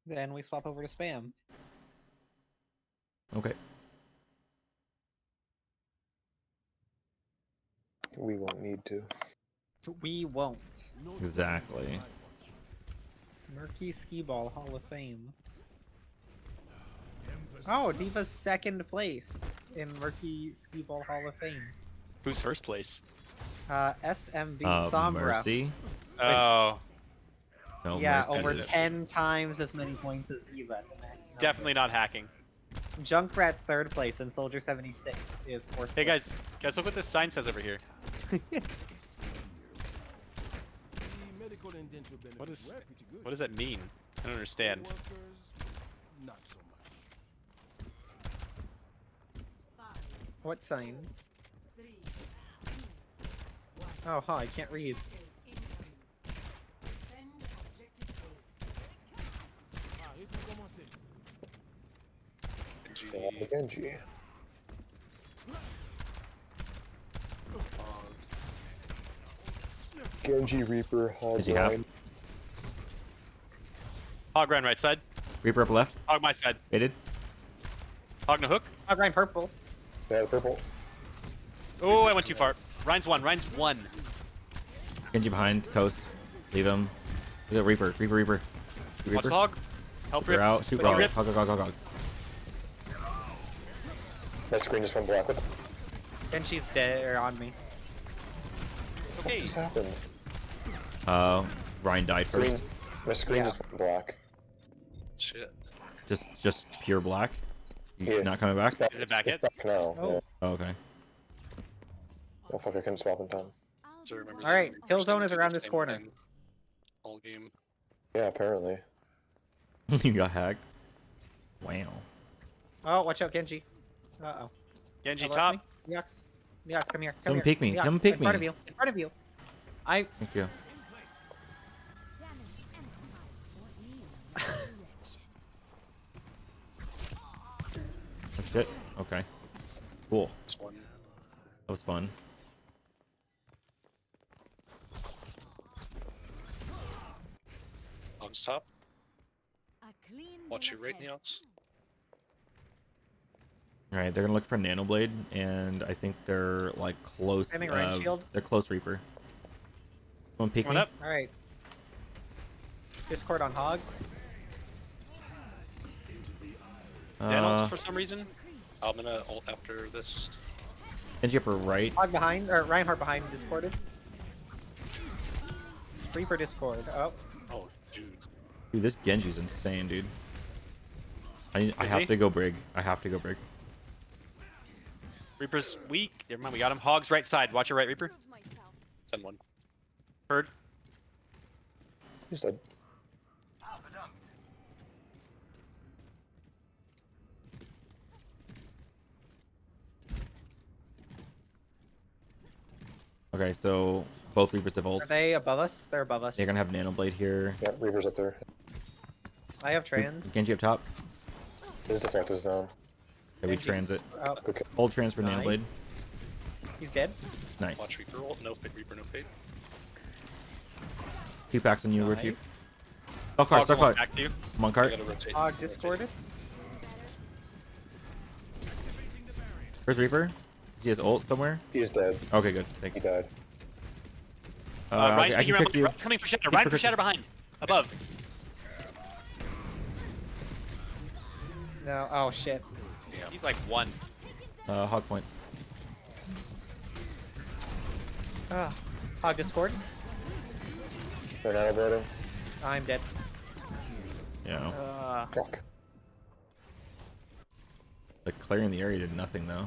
Then we swap over to spam. Okay. We won't need to. We won't. Exactly. Murky Skee Ball Hall of Fame. Oh, Diva's second place in Murky Skee Ball Hall of Fame. Who's first place? SMB Sombra. Mercy. Oh, No, Yeah, Mercy. over 10 times as many points as Diva at the max number. definitely not hacking. Junkrat's third place and Soldier 76 is fourth. Hey guys, look what this sign says over here. What does that mean? I don't understand. What sign? Oh, huh, I can't read. Genji. Genji, Reaper, Hog Does he have? Line. Hog Ryan right side. Reaper up left. Hog my side. Baited. Hog no hook. Oh, Ryan purple. Yeah, the purple. Oh, I went too far. Ryan's one. Ryan's one. Genji behind. Coast. Leave him. Look at Reaper. Reaper. Watch Reaper. hog. Help They're rips. out. Shoot He Gog. rips. Hog. My screen just went black. What And she's dead or on me. Okay. just happened? Ryan died first. Screen. My screen Yeah. just went black. Shit. Just pure black. You Yeah. not coming back? It's back, Is it back it's yet? back now. Oh. Yeah. Oh, okay. Oh fuck, I couldn't swap in time. So remember All right, that kill Reaper's zone gonna is do the around this same corner. thing all game. Yeah, apparently. You got hacked. Wow. Oh, watch out, Genji. Uh-oh. Genji Hello, top. Neox, come here. Come Someone here. peek me, Neox, someone peek in front me. of you. In front of you. I. Thank you. Oh shit. Okay. Cool. This one. That was fun. Hog's top. Watch your right, Neox. Alright, they're gonna look for Nanoblade, and I think they're like close. Standing Ryan shield. They're close Reaper. Someone peek Coming me? up. All right. Discord on Hog. Daniels Uh, for some reason. I'm gonna ult after this. Genji upper right. Hog behind, or Reinhardt behind. Discorded. Reaper Discord. Oh. Oh, dude. Dude, this Genji's insane, dude. I Is have he? to go brig. I have to go brig. Reaper's weak. Never mind, we got him. Hog's right side. Watch your right, Reaper. 10-1. Heard. He's dead. Okay, so both Reapers have ult. Are they above us? They're above us. They're gonna have Nanoblade here. Yeah, Reaper's up there. I have trans. Genji up top. His defect is down. Okay, we Genji's- transit. Oh, Okay. Hold trans for Nice. Nanoblade. he's dead. Nice. Watch Reaper ult. No fade, Reaper, no fade. 2 packs on you, Nice. Richie. Stuck cart, Hog's stuck almost cart. back to you. Monk I cart. gotta rotate. Hog rotate. Discorded. Where's Reaper? Does he has ult somewhere? He's dead. Okay, good. He Thanks. died. Ryan's I peeking can around. pick you. Ryan's coming for shatter. Pick Ryan for for cookie. shatter behind. Above. No. Oh shit. He's like one. Hog point. Ah. Hog Discord. They're not about him. I'm dead. Yeah. Fuck. Like clearing the area did nothing though.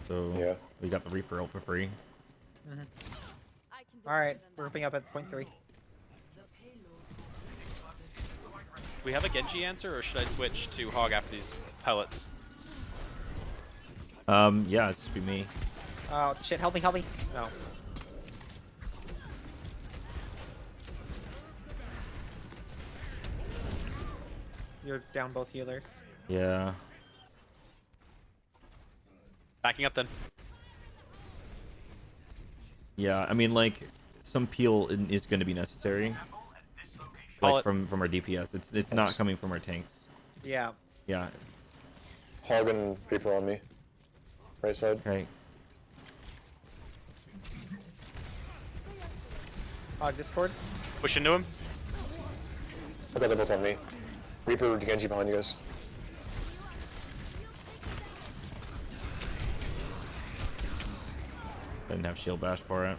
So Yeah. we got the Reaper ult for free. All right, we're grouping up at point 3. We have a Genji answer, or should I switch to Hog after these pellets? Yeah, it's just be me. Oh shit! Help me! Help me! No. You're down both healers. Yeah. Backing up then. Yeah, I mean like some peel is going to be necessary. Call like it. from our DPS. It's not coming from our tanks. Yeah. Yeah. Hog and Reaper on me. Right side. Okay. Hog Discord. Push into him. Okay, they're both on me. Reaper, Genji behind you guys. Didn't have shield bash for it.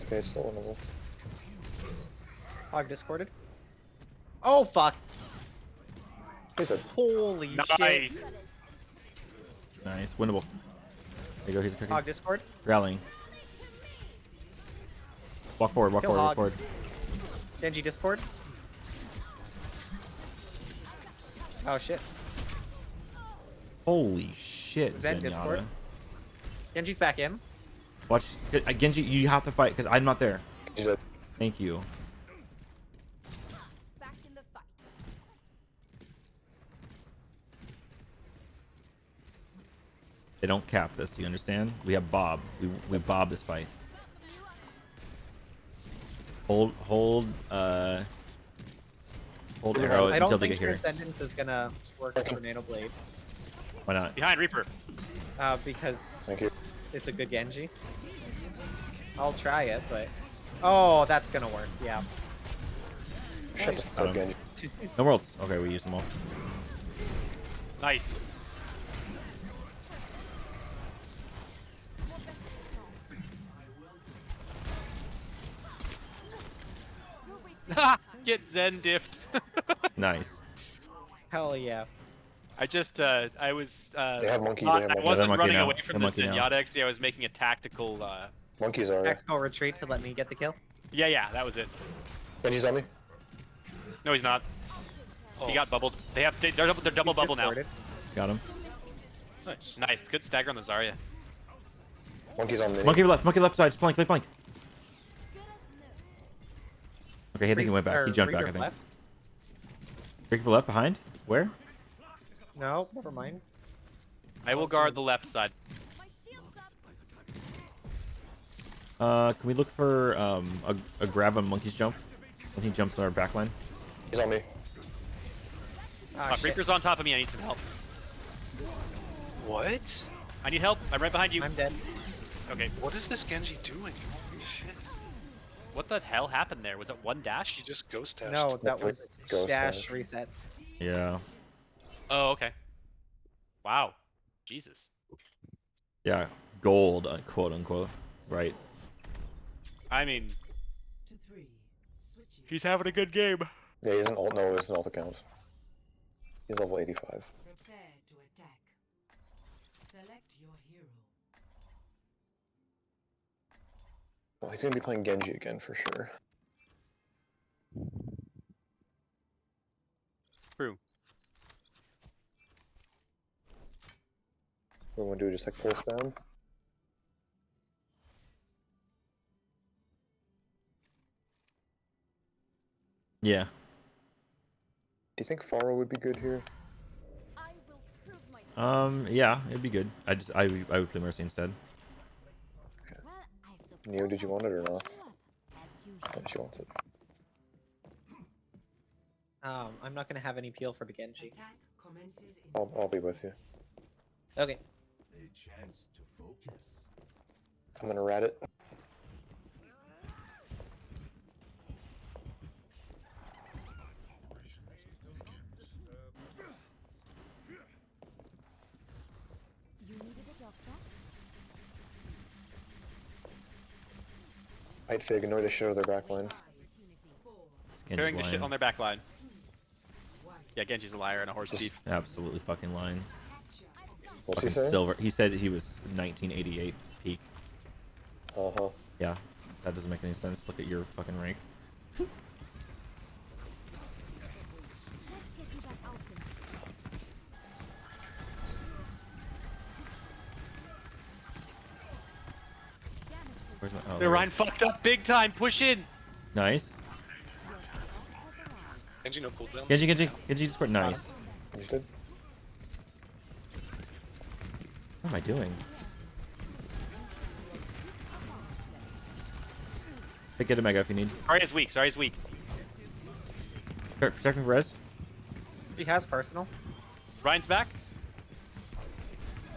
Okay, still one of them. Hog Discorded. Oh fuck! He's dead. Holy shit! Nice. Nice. Winnable. There you go. Here's a cookie. Hog Discord. Rallying. Walk forward. Walk Kill forward. Walk Hog. forward. Genji Discord. Oh shit. Holy shit, Zen Zenyatta. Discord. Genji's back in. Watch, Genji. You have to fight because I'm not there. He's dead. Thank you. Back in the fight. They don't cap this. You understand? We have Bob. We Bob this fight. Hold arrow I until don't they think get here. Transcendence is gonna work for Nano Blade. Why not? Behind Reaper. Because Thank you. it's a good Genji. I'll try it, but oh, that's gonna work. Yeah. Shut the fuck up, Genji. No worlds. Okay, we used them all. Nice. Get Zen diffed. Nice. Hell yeah. I just, I was, They have monkey, they I have monkey. wasn't They're monkey running now. away from They're the monkey now. Zenyatta, actually, I was making a tactical, Monkeys are. Tactical retreat to let me get the kill. yeah, that was it. Genji's on me. No, he's not. Oh, He got bubbled. They're double He's bubble now. discorded. Got him. nice. Nice, good stagger on the Zarya. Monkey's on me. Monkey left side. Flank. Good as new. Okay, I think he went back. He jumped back. I Reaper's think. left. Reaper left behind. Where? No, never mind. I will Awesome. guard the left side. My shield's up. Can we look for a grab on Monkey's jump when he jumps on our backline? He's on me. Ah, shit. Reaper's on top of me, I need some help. What? I need help, I'm right behind you. I'm dead. Okay, What is this Genji doing? Holy shit. what the hell happened there? Was it one dash? He just ghost dashed. No, that was Ghost dash dash. resets. Yeah. Oh, okay. Wow. Jesus. Yeah. Gold, quote unquote. Right. I mean, he's having a good game. Yeah, he's an alt. No, it's an alt account. He's level 85. Prepare to attack. Select your hero. Well, he's gonna be playing Genji again for sure. True. What do we want to do? Just like full spam? Yeah. Do you think Pharah would be good here? I will prove myself. Yeah, it'd be good. I would play Mercy instead. Well, I suppose Neo, did you want it or not? as usual. Yeah, she wants it. I'm not gonna have any peel for the Genji. Attack commences in I'll be with you. Okay. I'm gonna rat it. You needed a doctor? I'd Fig, annoy the shit out of their backline. It's Genji's Carrying the shit lying. on their back line. Yeah, Genji's a liar and a horse thief. Absolutely fucking lying. What's he Fucking saying? silver. He said he was 1988 peak. Uh-huh. Yeah. That doesn't make any sense. Look at your fucking rank. Let's get you back out there. Where's my? Oh, The there. Rhine fucked up big time. Push in. Nice. Genji no cooldowns. Genji Discord. Nice. He's dead. What am I doing? Get a mega if you need. Zarya's weak. Zarya's weak. Protect me for res. He has personal. Ryan's back.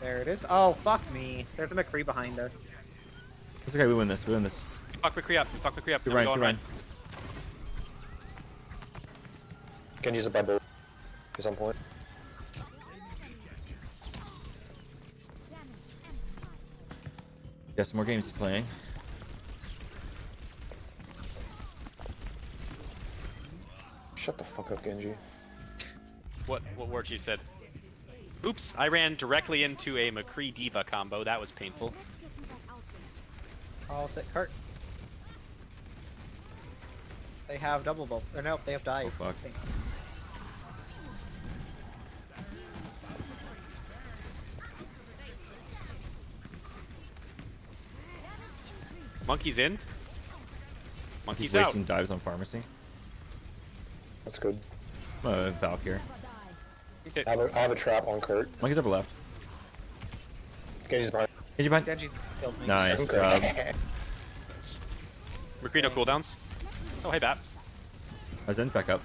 There it is. Oh, fuck me. There's a McCree behind us. It's okay. We win this. We win this. Fuck McCree up. Fuck McCree up. Shoot Now we Ryan. go on Shoot Ryan. Genji's up by both. He's on point. Yeah, some more games he's playing. Shut the fuck up, Genji. What War Chief said? Oops, I ran directly into a McCree Diva combo. That was painful. Let's get you that outfit. All set cart. They have double bolt. Or nope, they have dive. Oh, fuck. Thanks. Monkey's in. He's Monkey's out. wasting dives on pharmacy. That's good. Valk here. Okay. I have a trap on Kurt. Monkey's upper left. Genji's behind. Genji behind. Genji's just killed me. Nice Okay. job. Nice. McCree no cooldowns. Oh, hey, Bat. I was in. Back up.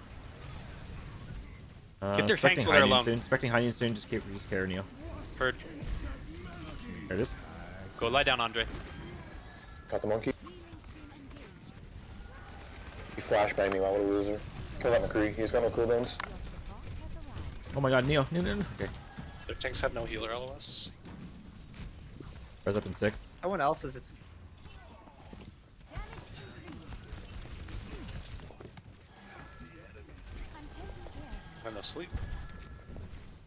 Get their tanks Expecting while they're High Noon alone. soon. Expecting High Noon soon. Just care Neo. Heard. There it is. Go lie down, Andre. Got the monkey. He flashbanged me while I was a loser. Kill that McCree. He's got no cooldowns. Oh my god, Neo. No. Okay. Their tanks have no healer, LOS. Res up in 6. Someone else is. I have no sleep.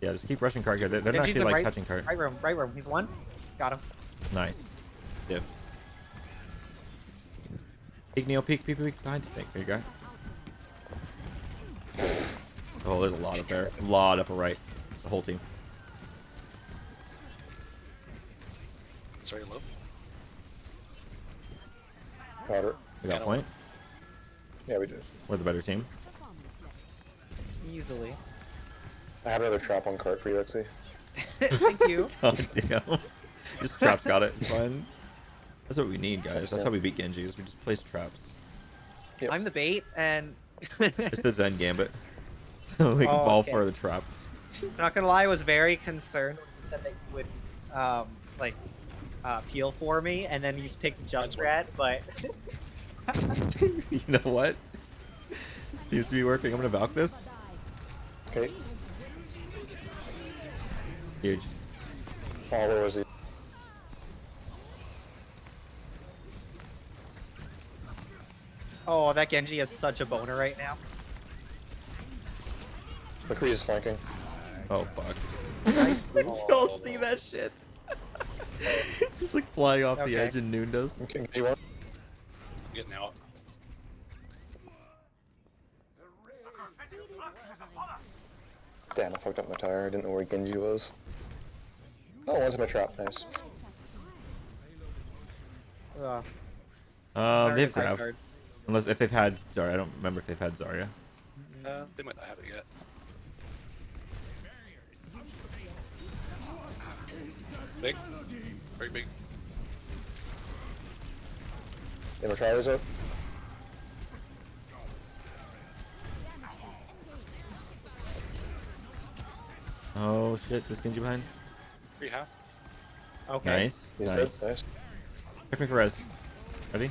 Yeah, just keep rushing cart here. They're not Genji's actually in like right, touching cart. Right room. He's one. Got him. Nice. Yep. Peek, Neo. Peek behind. There you go. Oh, there's a lot up there. A lot upper right. The whole team. Sorry, low. Got her. We got Yeah, point. Yeah, we did. We're the better team. Easily. I have another trap on Kurt for you, Lexi. Thank you. God damn. Just traps got it. It's fine. That's what we need, guys. That's how we beat Genji. Is we just place traps. Yep. I'm the bait, and It's the Zen Gambit. We Oh, fall okay. for the trap. not gonna lie, I was very concerned when you said that you would, peel for me, and then you just picked Junkrat, but You know what? Seems to be working. I'm gonna Valk this. Okay. Huge. Oh, where was he? oh, that Genji is such a boner right now. McCree is flanking. Oh fuck. Nice. Did y'all see that shit? Just like flying off the Okay. edge and Noon does. Okay, you want? I'm getting out. Damn, I fucked up my tire. I didn't know where Genji was. Oh, one's in my trap. Nice. Ugh, They've Zarya's high grabbed. card. Unless if they've had Zarya. I don't remember if they've had Zarya. They might not have it yet. Big. Very big. You wanna try this out? Oh shit, this Genji behind. 3 half. Okay. Nice. He's Nice. dead. Nice. Check me for res. Ready?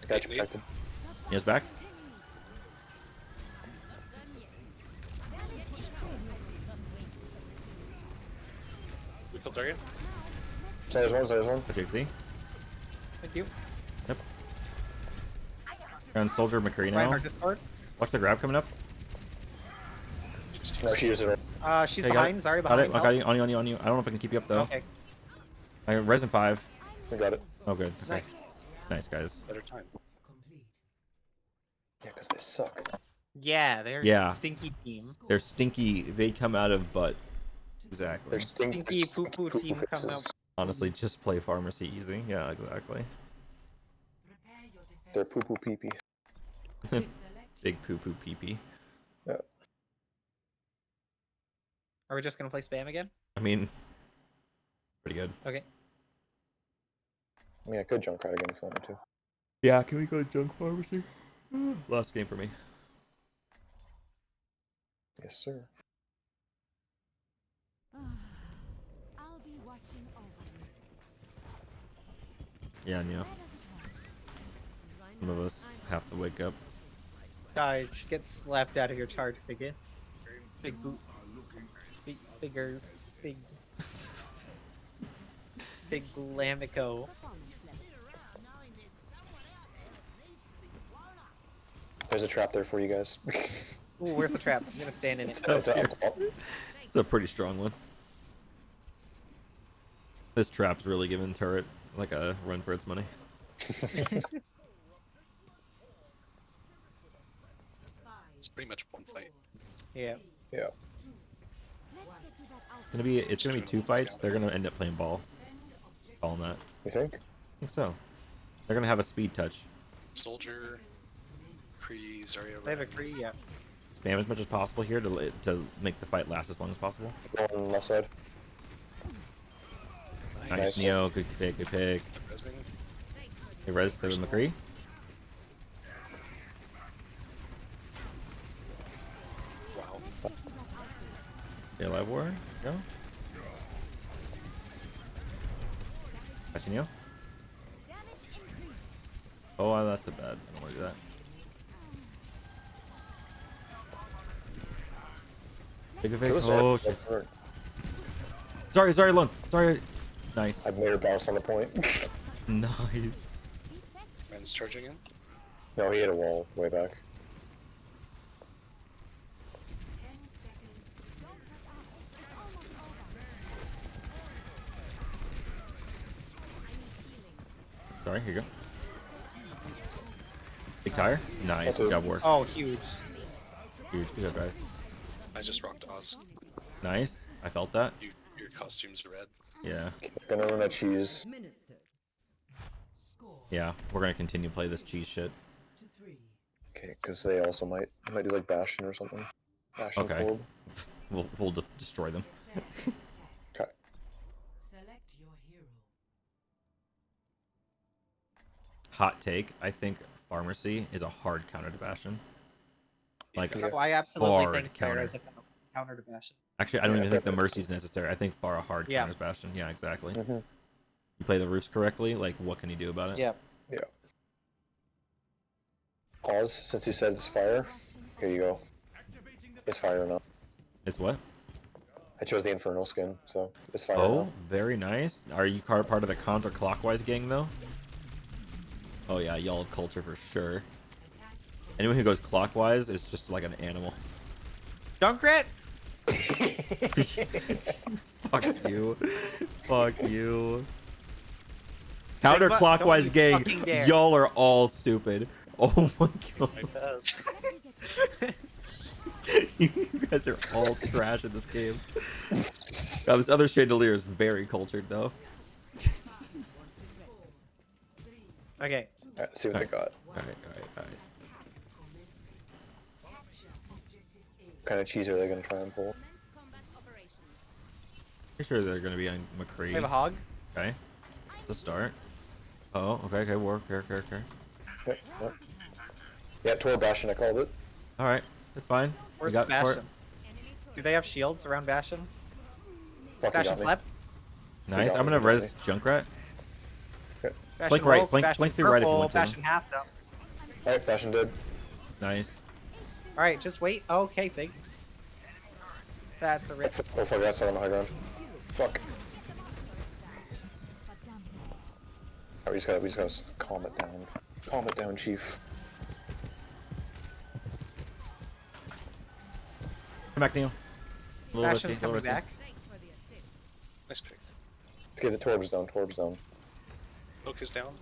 Gotcha, Take me. protected. Neo's back. We killed Zarya. There's one. Project Z. Thank you. Yep. Around Soldier McCree now. Reinhardt Discord. Watch the grab coming up. Just No, she used it. She's Okay, behind. Zarya behind. Got it. I got help. you. On you. I don't know if I can keep you up though. Okay. I res in 5. We got it. Oh good. Okay. Nice. Nice guys. better time. Complete. Yeah, because they suck. Yeah, they're Yeah. stinky team. They're stinky. They come out of butt. Exactly. They're Stinky poo-poo team come faces. out. Honestly, just play pharmacy easy. Yeah, exactly. Prepare your defense. They're poo poo pee pee. Select Big poo poo pee pee. Yeah. Are we just gonna play spam again? I mean, pretty good. Okay. I mean, I could jump right again if I wanted to. Yeah, can we go junk pharmacy? Last game for me. Yes, sir. I'll be watching over you. Yeah, Neo. Where does it hurt? Some of us have to wake up. Dodge, get slapped out of your charge figure. Big boot. Big figures. Big. Big Lamico. Performance level. There's a trap there for you guys. Ooh, where's the trap? I'm gonna stand in it. It's up top. It's a pretty strong one. This trap's really giving turret like a run for its money. It's pretty much one fight. Yeah. Yeah. Let's get to that outfit. It's gonna be two fights. They're gonna end up playing ball. Calling that. You think? I think so. They're gonna have a speed touch. Soldier, Kree, Zarya. They have a Kree, yeah. Spam as much as possible here to make the fight last as long as possible. Going left side. Nice, Nice. Neo. Good pick. Good pick. Rezzing. Hey, res to McCree. Wow. Yeah, live war. Go. Catch Neo. Damage increase. Oh, that's a bad. I don't want to do that. Big Kill effect. the Oh, side. shit. Sorry, Lone. Sorry. Nice. I made her bounce on the point. Nice. Man's charging in. No, he hit a wall way back. 10 seconds. Don't let up. It's almost over. I need healing. Sorry, here you go. Big tire. Nice. Good job, work. Oh, huge. Huge. Good job, guys. I just rocked Oz. Nice. I felt that. Your costume's red. Yeah. Gonna run a cheese. Minister. Score Yeah. We're gonna continue to play this cheese shit. to 3. Okay, because they also might do like Bastion or something. Bastion Okay. Orb. We'll destroy them. Okay. Select your hero. Hot take. I think Pharmacy is a hard counter to Bastion. Like, Yeah. Oh, I absolutely Hard think Fair counter. is a counter to Bastion. actually, I don't Yeah, even think the definitely. Mercy's necessary. I think far a hard Yeah. counters Bastion. Yeah, exactly. Mm-hmm. You play the roofs correctly. Like, what can you do about it? Yeah. Yeah. Oz, since you said it's fire, here you go. It's fire now. It's what? I chose the Inferno skin, so it's fire Oh, now. very nice. Are you part of the counterclockwise gang though? Oh yeah, y'all culture for sure. Anyone who goes clockwise is just like an animal. Junkrat! Fuck you. Fuck you. Big butt, Counterclockwise don't you gang, fucking dare. y'all are all stupid. Oh my god. You guys are all trash in this game. God, this other chandelier is very cultured though. Okay. Alright, see what they got. Alright. What kind of cheese are they gonna try and pull? Combat operations. Pretty sure they're gonna be on McCree. We have a hog. Okay. It's a start. Oh, okay, work, care. Yep, yep. Yeah, Tor Bastion, I called it. Alright, it's fine. Where's we got Bastion? Do they have shields around Bastion? Fuck, he Bastion got me. slept? Nice. got I'm me, gonna he got res Junkrat. Bastion Flank right, woke, flank- Bastion flank through right if you purple, want to. Bastion half though. Alright, Bastion did. Nice. Alright, just wait. Okay, Fig. That's a rip. Oh fuck, that's not on the high ground. Fuck. Alright, we just gotta calm it down. Calm it down, Chief. Come back, Neil. A little Bastion's risky, coming little back. Thanks for the assist. Nice pick. Let's get the Torbs down, Torbs down. Oak is down.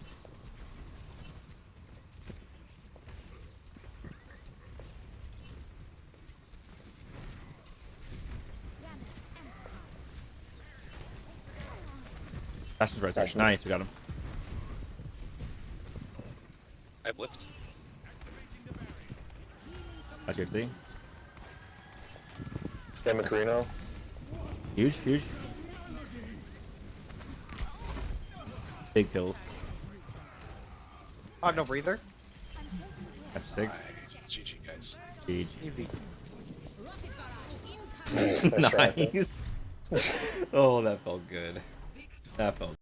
Bastion's rising. Bastion. Nice, we got him. I have lift. That's good to see. Yeah, Macarino. Huge. Big kills. Oh, no breather. Catch Sig. Nice. GG, guys. GG. Easy. Nice try, Phil. Nice. Oh, that felt good. That felt